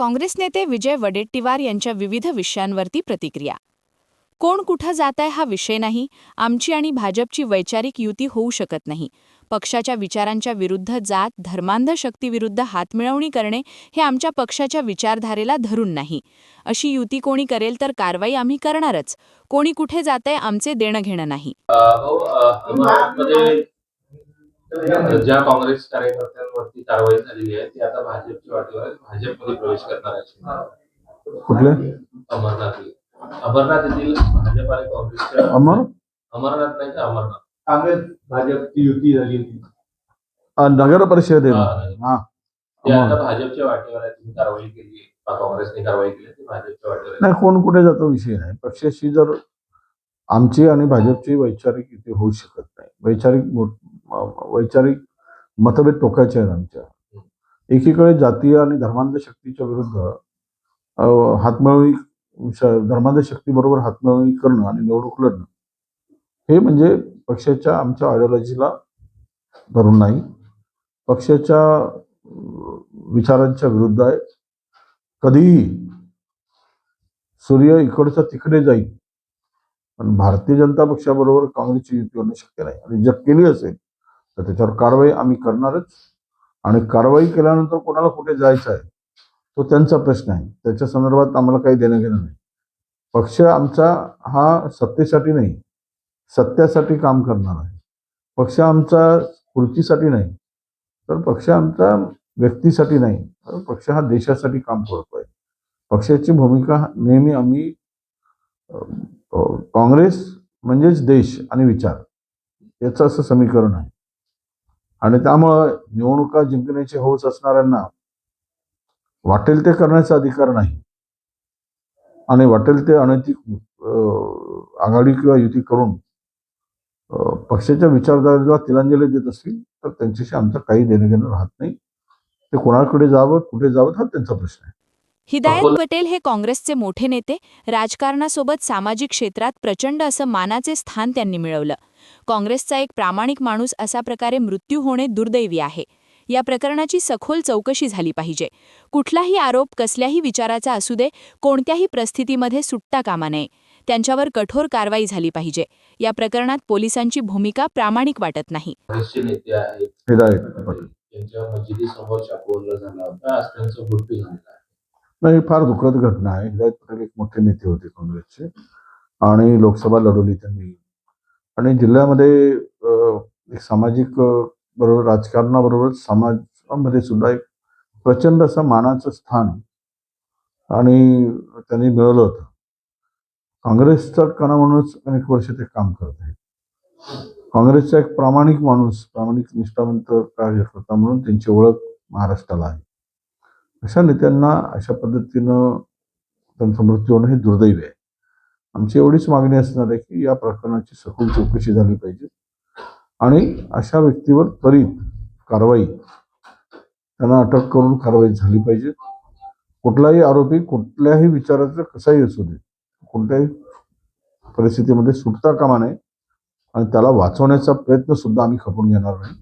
काँग्रेस नेते विजय वडेट्टीवार यांच्या विविध विषयांवरती प्रतिक्रिया. कोण कुठं जात आहे हा विषय नाही. आमची आणि भाजपची वैचारिक युती होऊ शकत नाही. पक्षाच्या विचारांच्या विरुद्ध जात, धर्मांध शक्तीविरुद्ध हातमिळवणी करणे हे आमच्या पक्षाच्या विचारधारेला धरून नाही. अशी युती कोणी करेल तर कारवाई आम्ही करणारच. कोणी कुठे जातंय आमचे देणं घेणं नाही. ज्या काँग्रेस कार्यकर्त्यांवरती कारवाई झालेली आहे ती आता भाजपची वाटेवर भाजपमध्ये प्रवेश करणार आहे. कुठले? अमरनाथ येथील भाजप आणि काँग्रेसच्या अमरनाथ नाही का अमरनाथ काँग्रेस भाजपची युती झाली होती नगर परिषद ते आता भाजपच्या वाटेवर आहे. तुम्ही कारवाई केली, काँग्रेसने कारवाई केली, ती भाजपच्या वाटेवर नाही. कोण कुठे जातो विषय नाही. पक्षाशी जर आमची आणि भाजपची वैचारिक युती होऊ शकत नाही. वैचारिक मतभेद टोकायचे आहेत आमच्या. एकीकडे जातीय आणि धर्मांध शक्तीच्या विरुद्ध हातमिळवणी, धर्मांध शक्तीबरोबर हातमिळवणी करणं आणि निवडणूक लढणं हे म्हणजे पक्षाच्या आमच्या आयडिओलॉजीला धरून नाही, पक्षाच्या विचारांच्या विरुद्ध आहे. कधीही सूर्य इकडचा तिकडे जाईल, पण भारतीय जनता पक्षाबरोबर काँग्रेसची युती होणं शक्य नाही. आणि जर केली असेल तर त्याच्यावर कारवाई आम्ही करणारच. आणि कारवाई केल्यानंतर कोणाला कुठे जायचं आहे तो त्यांचा प्रश्न आहे. त्याच्या संदर्भात आम्हाला काही देणं घेणं नाही. पक्ष आमचा हा सत्तेसाठी नाही, सत्यासाठी काम करणार आहे. पक्ष आमचा खुर्चीसाठी नाही, तर पक्ष आमचा व्यक्तीसाठी नाही, तर पक्ष हा देशासाठी काम करतोय. पक्षाची भूमिका नेहमी आम्ही काँग्रेस म्हणजेच देश आणि विचार याचं असं समीकरण आहे. आणि त्यामुळं निवडणुका जिंकण्याची हौस असणाऱ्यांना वाटेल ते करण्याचा अधिकार नाही. आणि वाटेल ते अनैतिक आघाडी किंवा युती करून पक्षाच्या विचारधारेला तिलांजली देत असतील तर त्यांच्याशी आमचं काही देणं घेणं राहत नाही. ते कोणाकडे जावं, कुठे जावं हा त्यांचा प्रश्न आहे. हिदायत पटेल हे काँग्रेसचे मोठे नेते. राजकारणासोबत सामाजिक क्षेत्रात प्रचंड असं मानाचे स्थान त्यांनी मिळवलं. काँग्रेसचा एक प्रामाणिक माणूस असा प्रकारे मृत्यू होणे दुर्दैवी आहे. या प्रकरणाची सखोल चौकशी झाली पाहिजे. कुठलाही आरोप कसल्याही विचाराचा असू दे, कोणत्याही परिस्थितीमध्ये सुटता कामा नये. त्यांच्यावर कठोर कारवाई झाली पाहिजे. या प्रकरणात पोलिसांची भूमिका प्रामाणिक वाटत नाही. हिदायत पटेल त्यांच्या मस्जिदीसमोर शाबूवल्ला झाला होता, आज त्यांचा मृत्यू झालेला आहे. नाही, फार दुःखद घटना आहे. हिदायत पटेल एक मोठे नेते होते काँग्रेसचे आणि लोकसभा लढवली त्यांनी. आणि जिल्ह्यामध्ये एक सामाजिक बरोबर राजकारणाबरोबर समाजामध्ये सुद्धा एक प्रचंड असं मानाचं स्थान आणि त्यांनी मिळवलं होतं. काँग्रेसचा कणा म्हणूनच अनेक वर्ष ते काम करत आहेत. काँग्रेसचा एक प्रामाणिक माणूस, प्रामाणिक निष्ठावंत कार्यकर्ता म्हणून त्यांची ओळख महाराष्ट्राला आहे. अशा नेत्यांना अशा पद्धतीनं त्यांचा मृत्यू होणं हे दुर्दैवी आहे. आमची एवढीच मागणी असणार आहे की या प्रकरणाची सखोल चौकशी झाली पाहिजे आणि अशा व्यक्तीवर त्वरित कारवाई, त्यांना अटक करून कारवाई झाली पाहिजे. कुठलाही आरोपी कुठल्याही विचाराचा कसाही असू दे, कोणत्याही परिस्थितीमध्ये सुटता कामा नये आणि त्याला वाचवण्याचा प्रयत्न सुद्धा आम्ही खपून घेणार नाही.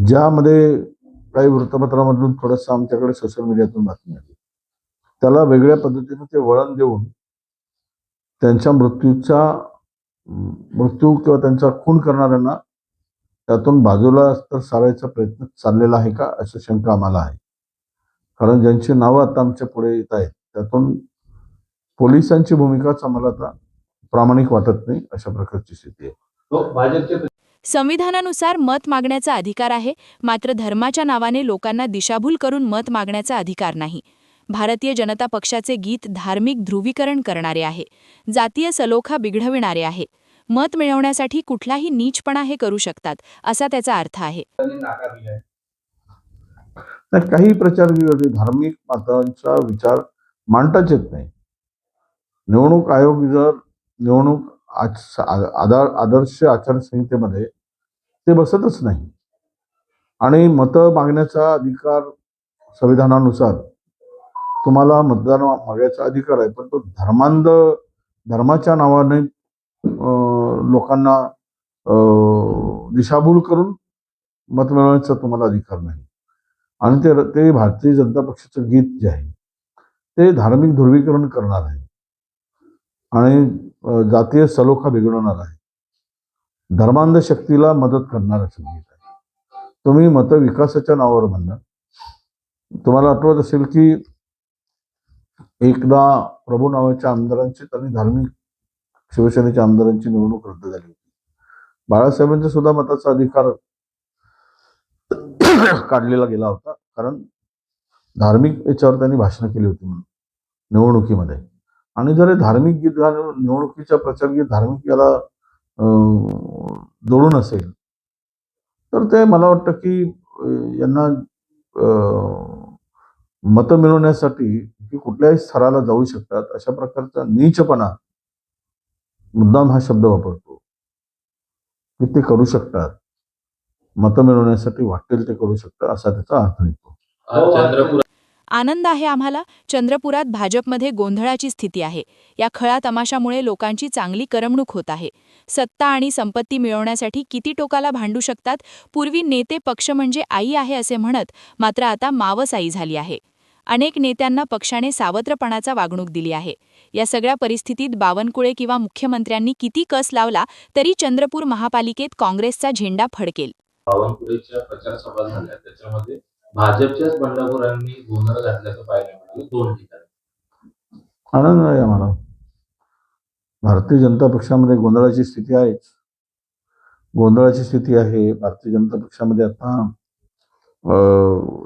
ज्यामध्ये काही वृत्तपत्रामधून थोडंसं आमच्याकडे सोशल मीडियातून बातमी आली, त्याला वेगळ्या पद्धतीनं ते वळण देऊन त्यांच्या मृत्यू किंवा त्यांचा खून करणाऱ्यांना त्यातून बाजूला तर सारायचा प्रयत्न चाललेला आहे का अशी शंका आम्हाला आहे. कारण ज्यांची नावं आता आमच्या पुढे येत आहेत त्यातून पोलिसांची भूमिकाच आम्हाला आता प्रामाणिक वाटत नाही. अशा प्रकारची स्थिती आहे. संविधानानुसार मत मागण्याचा अधिकार आहे, मात्र धर्माच्या नावाने लोकांना दिशाभूल करून मत मागण्याचा अधिकार नाही. भारतीय जनता पक्षाचे गीत धार्मिक ध्रुवीकरण करणारे आहे, जातीय सलोखा बिघडविणारे आहे. मत मिळवण्यासाठी कुठलाही नीचपणा हे करू शकतात असा त्याचा अर्थ आहे. काही प्रचार धार्मिक मतांचा विचार मांडताच येत नाही. निवडणूक आयोग जर निवडणूक आदर्श आचारसंहितेमध्ये ते बसतच नाही. आणि मतं मागण्याचा अधिकार संविधानानुसार तुम्हाला मतदान मागायचा अधिकार आहे, पण तो धर्माच्या नावाने लोकांना दिशाभूल करून मत मिळवण्याचा तुम्हाला अधिकार नाही. आणि ते भारतीय जनता पक्षाचं गीत जे आहे ते धार्मिक ध्रुवीकरण करणार आहे आणि जातीय सलोखा बिघडवणार आहे, धर्मांध शक्तीला मदत करणार असं गीत आहे. तुम्ही मतं विकासाच्या नावावर म्हणणार. तुम्हाला आठवत असेल की एकदा प्रभू नावाच्या आमदारांची त्यांनी धार्मिक शिवसेनेच्या आमदारांची निवडणूक रद्द झाली होती. बाळासाहेबांचा सुद्धा मताचा अधिकार काढलेला गेला होता, कारण धार्मिक याच्यावर त्यांनी भाषणं केली होती म्हणून निवडणुकीमध्ये. आणि जर हे धार्मिक गीत निवडणुकीच्या प्रचार गीत धार्मिक याला जोडून असेल तर ते मला वाटतं की यांना मतं मिळवण्यासाठी की कुठल्याही स्तराला जाऊ शकतात अशा प्रकारचा नीचपणा मुद्दाम हा शब्द वापरतो की ते करू शकतात, मतं मिळवण्यासाठी वाटेल ते करू शकतात असा त्याचा अर्थ निघतो. आज चंद्रपूर आनंद आहे आम्हाला. चंद्रपुरात भाजपमध्ये गोंधळाची स्थिती आहे. या खळा तमाशामुळे लोकांची चांगली करमणूक होत आहे. सत्ता आणि संपत्ती मिळवण्यासाठी किती टोकाला भांडू शकतात. पूर्वी नेते पक्ष म्हणजे आई आहे असे म्हणत, मात्र आता मावस आई झाली आहे. अनेक नेत्यांना पक्षाने सावत्रपणाचा वागणूक दिली आहे. या सगळ्या परिस्थितीत बावनकुळे किंवा मुख्यमंत्र्यांनी किती कस लावला तरी चंद्रपूर महापालिकेत काँग्रेसचा झेंडा फडकेल. बावनकुळेच्या प्रचार सभा झाल्या, त्याच्यामध्ये भाजपच्याच बंडखोरांनी गोंधळ घातल्याचं पाहायला मिळालं 2 ठिकाणी. आनंद आहे आम्हाला. भारतीय जनता पक्षामध्ये गोंधळाची स्थिती आहेच. गोंधळाची स्थिती आहे भारतीय जनता पक्षामध्ये. आता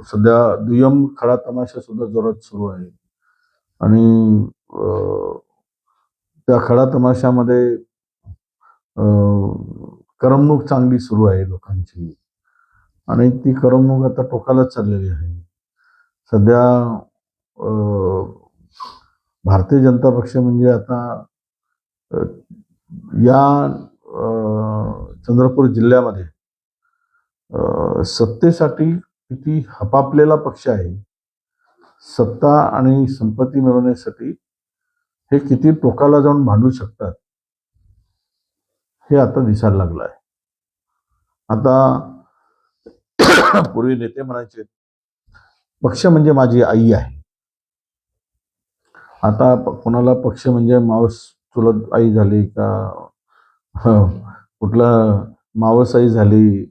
सध्या दुय्यम खळा तमाशा सुद्धा जोरात सुरू आहे आणि त्या खळा तमाशामध्ये करमणूक चांगली सुरू आहे लोकांची आणि ती करमणूक आता टोकालाच चाललेली आहे. सध्या भारतीय जनता पक्ष म्हणजे आता या चंद्रपूर जिल्ह्यामध्ये सत्तेसाठी किती हपापलेला पक्ष आहे, सत्ता आणि संपत्ती मिळवण्यासाठी हे किती टोकाला जाऊन भांडू शकतात हे आता दिसायला लागलं आहे. आता पूर्वी नेते म्हणायचे पक्ष म्हणजे माझी आई आहे. आता कोणाला पक्ष म्हणजे मावस चुलत आई झाली का कुठला मावस आई झाली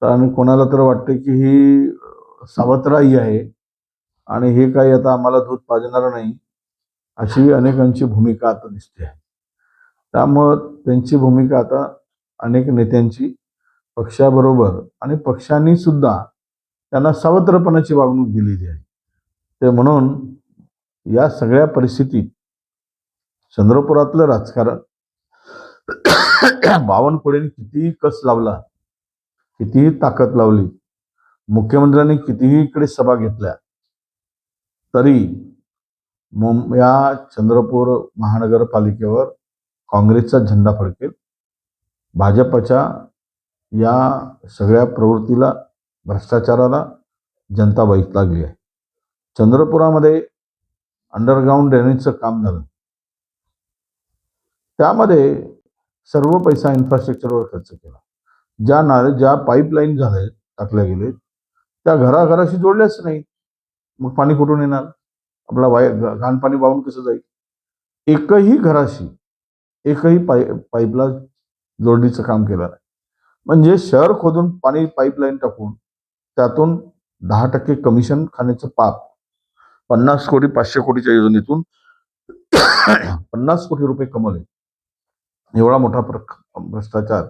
आणि कोणाला तर वाटते की ही सावत्र आई आहे आणि हे काही आता आम्हाला दूध पाजणार नाही, अशी अनेकांची भूमिका आता दिसते आहे. त्यामुळं त्यांची भूमिका आता अनेक नेत्यांची पक्षाबरोबर आणि पक्षांनी सुद्धा त्यांना सावत्रपणाची वागणूक दिलेली आहे. ते म्हणून या सगळ्या परिस्थितीत चंद्रपुरातलं राजकारण बावनकुळेंनी कितीही कस लावला, कितीही ताकद लावली, मुख्यमंत्र्यांनी कितीही इकडे सभा घेतल्या तरी या चंद्रपूर महानगरपालिकेवर काँग्रेसचा झेंडा फडकेल. भाजपच्या या सगळ्या प्रवृत्तीला, भ्रष्टाचाराला जनता वाईट लागली आहे. चंद्रपुरामध्ये अंडरग्राऊंड ड्रेनेजचं काम झालं, त्यामध्ये सर्व पैसा इन्फ्रास्ट्रक्चरवर खर्च केला. ज्या पाईपलाईन झाल्या टाकल्या गेले त्या घराघराशी जोडल्याच नाही. मग पाणी कुठून येणार? आपला घाण पाणी वाहून कसं जाईल? एकही घराशी एकही पाईपला जोडणीचं काम केलं नाही. म्हणजे शहर खोदून पाणी पाईपलाईन टाकून त्यातून 10% कमिशन खाण्याचं पाप 50 कोटी 500 कोटीच्या योजनेतून 50 कोटी रुपये कमवले. एवढा मोठा भ्रष्टाचार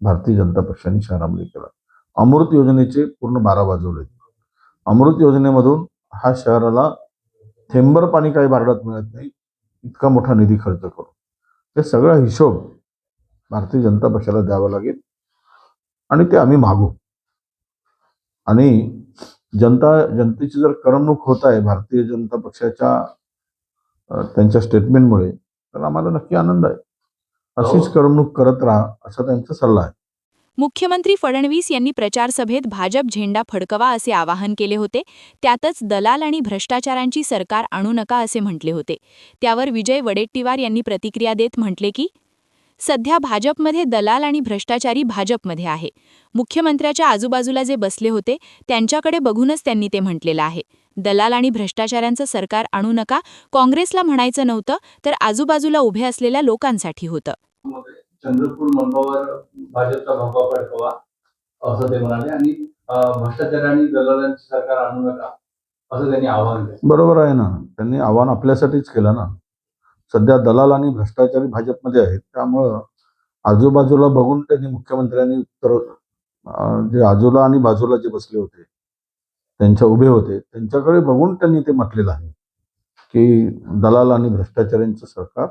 भारतीय जनता पक्षाने शहरामध्ये केला. अमृत योजनेचे पूर्ण 12 वाजवले. अमृत योजनेमधून हा शहराला थेंबर पाणी काही भारतात मिळत नाही, इतका मोठा निधी खर्च करून. हे सगळा हिशोब भारतीय जनता पक्षाला द्यावा लागेल आणि ते आम्ही मागू. आणि जनतेची जर करमणूक होत आहे भारतीय जनता पक्षाच्या त्यांच्या स्टेटमेंटमुळे तर आम्हाला नक्की आनंद आहे. अशीच करमणूक करत राहा असा त्यांचा सल्ला आहे. मुख्यमंत्री फडणवीस यांनी प्रचारसभेत भाजप झेंडा फडकवा असे आवाहन केले होते. त्यातच दलाल आणि भ्रष्टाचारांची सरकार आणू नका असे म्हटले होते. त्यावर विजय वडेट्टीवार यांनी प्रतिक्रिया देत म्हटले की सध्या भाजपमध्ये दलाल आणि भ्रष्टाचारी भाजपमध्ये आहे. मुख्यमंत्र्याच्या आजूबाजूला जे बसले होते त्यांच्याकडे बघूनच त्यांनी ते म्हटलेलं आहे. दलाल आणि भ्रष्टाचाऱ्यांचं सरकार आणू नका, काँग्रेसला म्हणायचं नव्हतं, तर आजूबाजूला उभे असलेल्या लोकांसाठी होतं. चंद्रपूर मंबावर भाजपचा भगवा फडकवा असं ते म्हणाले आणि भ्रष्टाचार आणि दलालांचे सरकार आणू नका असं त्यांनी आवाहन केलं. बरोबर आहे ना, त्यांनी आव्हान आपल्यासाठीच केलं ना. सध्या दलाल आणि भ्रष्टाचारी भाजपमध्ये आहेत, त्यामुळं आजूबाजूला बघून त्यांनी मुख्यमंत्र्यांनी उत्तर जे आजूला आणि बाजूला जे बसले होते त्यांच्या उभे होते त्यांच्याकडे बघून त्यांनी ते म्हटलेलं आहे की दलाल आणि भ्रष्टाचाऱ्यांचं सरकार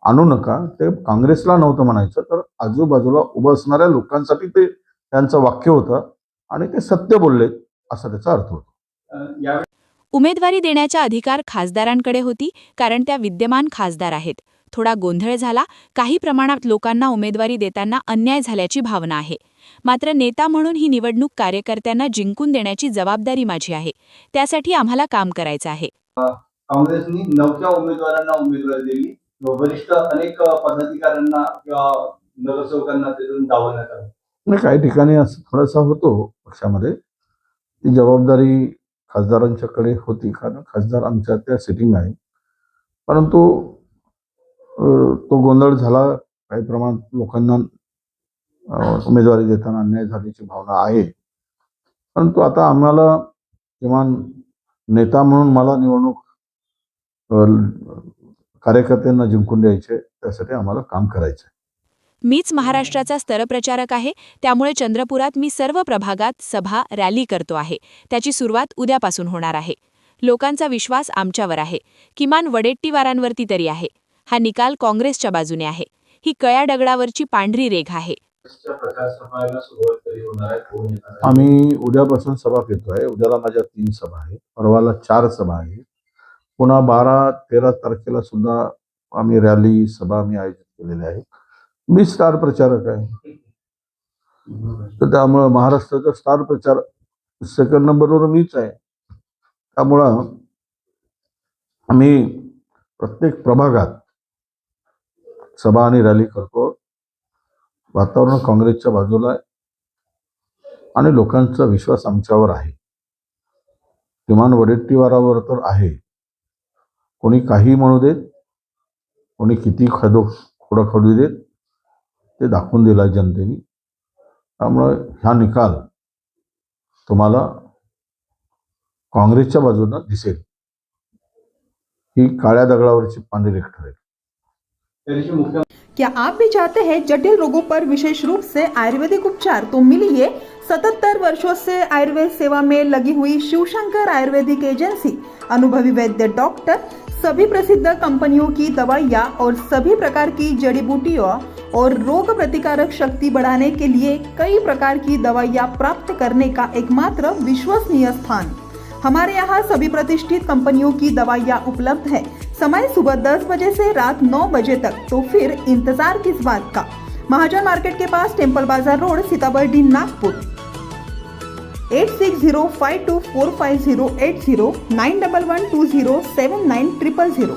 आणू नका. ते काँग्रेसला नव्हतं म्हणायचं, तर आजूबाजूला उभं असणाऱ्या लोकांसाठी ते त्यांचं वाक्य होतं आणि ते सत्य बोलले असा त्याचा अर्थ होता. यावेळी उमेदवारी देण्याचा अधिकार खासदारांकडे होती, कारण त्या विद्यमान खासदार आहेत. थोडा गोंधळ झाला, काही प्रमाणात लोकांना उमेदवारी देताना अन्याय झाल्याची भावना आहे. मात्र नेता म्हणून ही निवडणूक कार्यकर्त्यांना जिंकून देण्याची जबाबदारी माझी आहे. त्यासाठी आम्हाला काम करायचं आहे. काँग्रेसनी 9 उमेदवारांना उमेदवारी दिली. वरिष्ठ अनेक पदाधिकाऱ्यांना किंवा नगरसेवकांना त्यातून डावलण्यात आलं. म्हणजे काही ठिकाणी असं थोडासा होतो पक्षामध्ये, ती जबाबदारी खासदारांच्याकडे होती, कारण खासदार आमच्या त्या सिटिंग आहे. परंतु तो गोंधळ झाला, काही प्रमाणात लोकांना उमेदवारी देताना अन्याय झाल्याची भावना आहे. परंतु आता आम्हाला किमान नेता म्हणून मला निवडणूक कार्यकर्त्यांना जिंकून द्यायचे, त्यासाठी आम्हाला काम करायचं आहे. मीच महाराष्ट्राचा स्तरप्रचारक आहे, त्यामुळे चंद्रपुरात मी सर्व प्रभागात सभा, रॅली करतो आहे. त्याची सुरुवात उद्यापासून होणार आहे. लोकांचा विश्वास आमच्यावर आहे, किमान वडेट्टीवारांवरती तरी आहे. हा निकाल काँग्रेसच्या बाजूने आहे. ही कळ्या दगडावरची पांढरी रेघ आहे. प्रचार सभाला सुरुवात कधी होणार आहे, कोण येणार आहे? आम्ही उद्यापासून सभा घेतोय. उद्याला माझ्या 3 सभा आहेत, परवाला 4 सभा आहेत. पुन्हा 12-13 तारखेला सुद्धा आम्ही रॅली सभा आम्ही आयोजित केलेल्या आहेत. मी स्टार प्रचारक आहे, तर त्यामुळं महाराष्ट्राचा स्टार प्रचार सेकंड नंबरवर मीच आहे. त्यामुळं आम्ही प्रत्येक प्रभागात सभा आणि रॅली करतो. वातावरण काँग्रेसच्या बाजूला आहे आणि लोकांचा विश्वास आमच्यावर आहे. किमान वडेट्टीवारावर तर आहे. कोणी काही म्हणू देत, कोणी किती खोडखडू देत, ते दाखवून दिला जनतेने. त्यामुळे हा निकाल तुम्हाला काँग्रेसच्या बाजूने दिसेल. ही काळ्या दगडावरची पांढरी रेख ठरेल. क्या आप भी चाहते हैं जटिल रोगों पर विशेष रूप से आयुर्वेदिक उपचार? तो मिलिए 77 वर्षों से आयुर्वेद सेवा में लगी हुई शिवशंकर आयुर्वेदिक एजेंसी, अनुभवी वैद्य डॉक्टर, सभी प्रसिद्ध कंपनियों की दवाइयाँ और सभी प्रकार की जड़ी बूटियों और रोग प्रतिकारक शक्ति बढ़ाने के लिए कई प्रकार की दवाइयाँ प्राप्त करने का एकमात्र विश्वसनीय स्थान। हमारे यहाँ सभी प्रतिष्ठित कंपनियों की दवाइयाँ उपलब्ध है। समय सुबह 10 बजे से रात 9 बजे तक, तो फिर इंतजार किस बात का। महाजन मार्केट के पास, टेम्पल बाजार रोड, सीताबर्डी, नागपुर। 8605245080 9112079000।